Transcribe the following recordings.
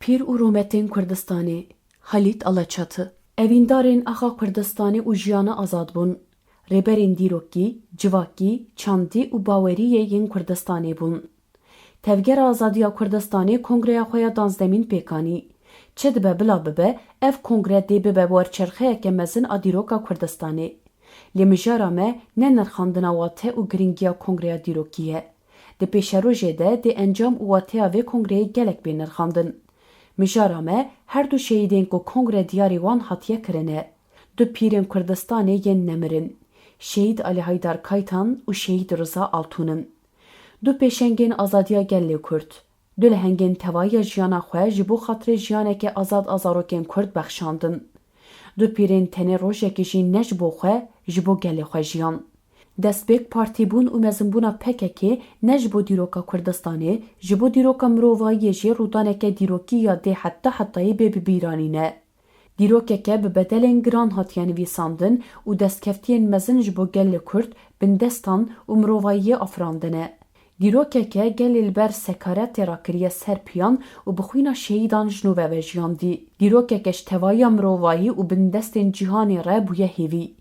Pîr û Rometên Kurdistanê Halit Alaçatı Evîndarên axa Kurdistanê û jiyana azad bûn. Rêberên dîrokî, civakî, çandî û baweriyê yên Kurdistanê bûn. Tevgera Azadiya Kurdistanê kongreya xwe ya 12 pêkanî. Çi dibe bila bibe, ev kongre dê bibe werçerxeyeke mezin a dîroka Kurdistanê. Lê mijara me ne nirxandina wate û giringiya kongreya dîrokî ye. Di pêşerojê de dê encam û wateya vê kongreyê gelek bê nirxandin. Mijara me her du şehîdên ku kongre diyarî wan hatiye kirine. Du pîrên Kurdistanê yên nemirin. Şehîd Ali Haydar Kaytan û Şehîd Rıza Altûnin. Du pêşengên azadiya gelê Kurd. Du lehengên tevaya jiyana xwe ji bo xatirê jiyaneke azad a zarokên Kurd bexşandin. Du pîrên tenê rojekê jî ne ji bo xwe, ji bo gelê xwe jiyan. Destpêk partîbûn û mezinbûna PKK ne ji bo dîroka Kurdistanê, ji bo dîroka mirovayiyê jî rûdaneke dîrokî ya dê hetayî bê bibîranîne. Dîrokeke bi bedelên giran hatiye nivîsandin û destkeftiyên mezin ji bo gelê Kurd, bindestan û mirovayiyê afirandine. Dîrokeke gelê li ber sekaretê ra kiriye ser piyan û bi xwîna şehîdan ji nû ve jiyandî. Dîrokeke ji tevaya mirovayî û bindestên cîhanê re bûye hêvî.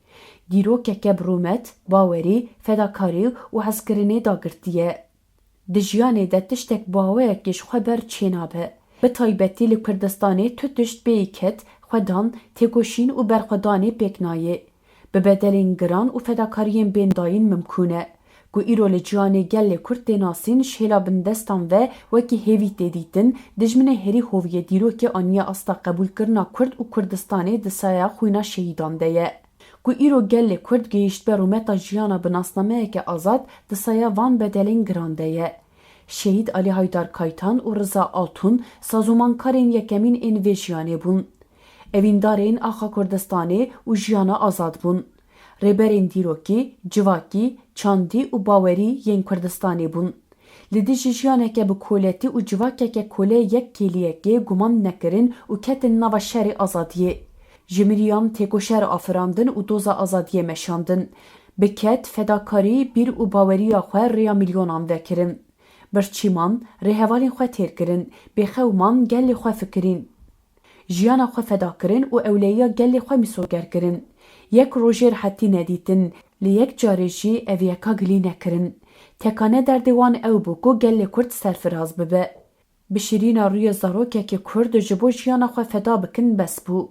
Dîrokeke bi rûmet, bawerî, fedakarî û hezkirinê dagirtiye. Di jiyanê de tiştek baweyekê ji xwe ber çênabe. Bi taybetî li Kurdistanê tu tişt bêyî ket, xwedan, têkoşîn û berxwedanê pêk nayê. Bi bedelên giran û fedakariyên bên dayîn mimkûn e. Ku îro li ciyanê gelê Kurd tê nasîn ji hêla bindestan ve wekî hêvî tê dîtin, dijminê herî hoviyê dîrokê aniye asta qebûlkirina Kurd û Kurdistanê di saya xwîna şehîdan de ye. Ku îro gelê Kurd gihîşt ber rûmeta jiyana bi nasnameyeke azad di saya van bedelên giran de ye. Şehîd Ali Haydar Kaytan û Rıza Altûn sazûmankarên yekemîn ên vê jiyanê bûn. Evîndarên axa Kurdistanê û jiyana azad bûn. Rêberên dîrokî, civakî, çandî û bawerî yên Kurdistanê bûn. Li dijî jiyaneke bi koletî û civakeke kolê yek kêliyekê guman nekirin û ketin nava şerê azadiyê. Ji miriyan têkoşer afirandin û doza azadiyê meşandin. Bi ket, fedakarî, bîr û baweriya xwe rêya milyonan vekirin. Birçîman, rêhevalên xwe têr kirin, bêxewman gelê xwe fikirîn. Jiyana xwe feda kirin û ewleyiya gelê xwe mîsoger kirin. Yek rojê rihetî nedîtin, li yek carê jî ev yeka gilî nekirin. Tekane derdê wan ew bû ku gelê Kurd serfiraz bibe. Bi şîrîna rûyê zarokekê Kurd ji bo jiyana xwe feda bikin bes bû.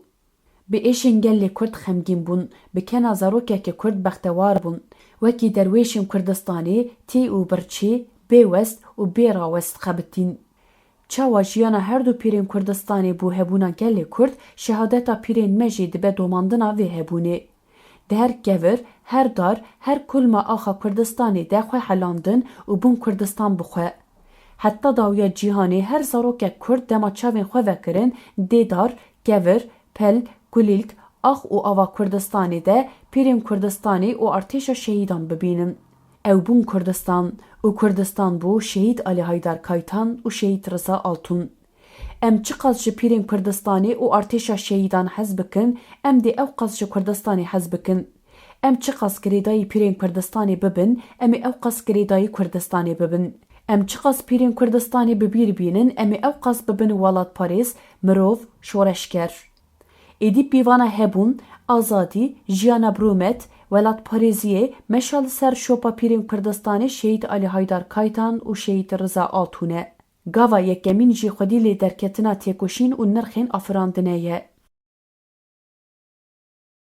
Bi êşên gelê Kurd xemgîn bûn, bi kena zarokekê Kurd bextewar bûn. Wekî derwêşên Kurdistanê tî û birçî, bêwest û bêrawest xebitin. Çawa jiyana her du pîrên Kurdistanê bû hebûna gelê Kurd, şehadeta pîrên me jî dibe domandina vê hebûnê. Di her kevir, her dar, her kulma axa Kurdistanê de xwe helandin û bûn Kurdistan bi xwe. Heta dawiya cîhanê her zarokek Kurd dema çavên xwe vekirin, dê dar, kevir, pel, kulîlk, ax û ava Kurdistanê de pîrên Kurdistanê û artêşa şehîdan bibînin. Ew bûn Kurdistan û Kurdistan bû Şehîd Ali Haydar Kaytan û Şehîd Rıza Altûn. Em çi qas ji pîrên Kurdistanê û artêşa şehîdan hez bikin, em dê ew qas ji Kurdistanê hez bikin. Em çi qas girêdayî pîrên Kurdistanê bibin, em ê ew qas girêdayî Kurdistanê bibin. Em çi qas pîrên Kurdistanê bi bîr bînin, em ê ew qas bibin welatparêz, mirov, şoreşker. Êdî pîvana hebûn, azadî, jiyana bi rûmet, welatparêziyê meşa li ser şopa pîrên Kurdistanê Şehîd Ali Haydar Kaytan û Şehîd Rıza Altûn e. Gava yekemîn jî xwedî lê derketina têkoşîn û nirxên afirandinê ye.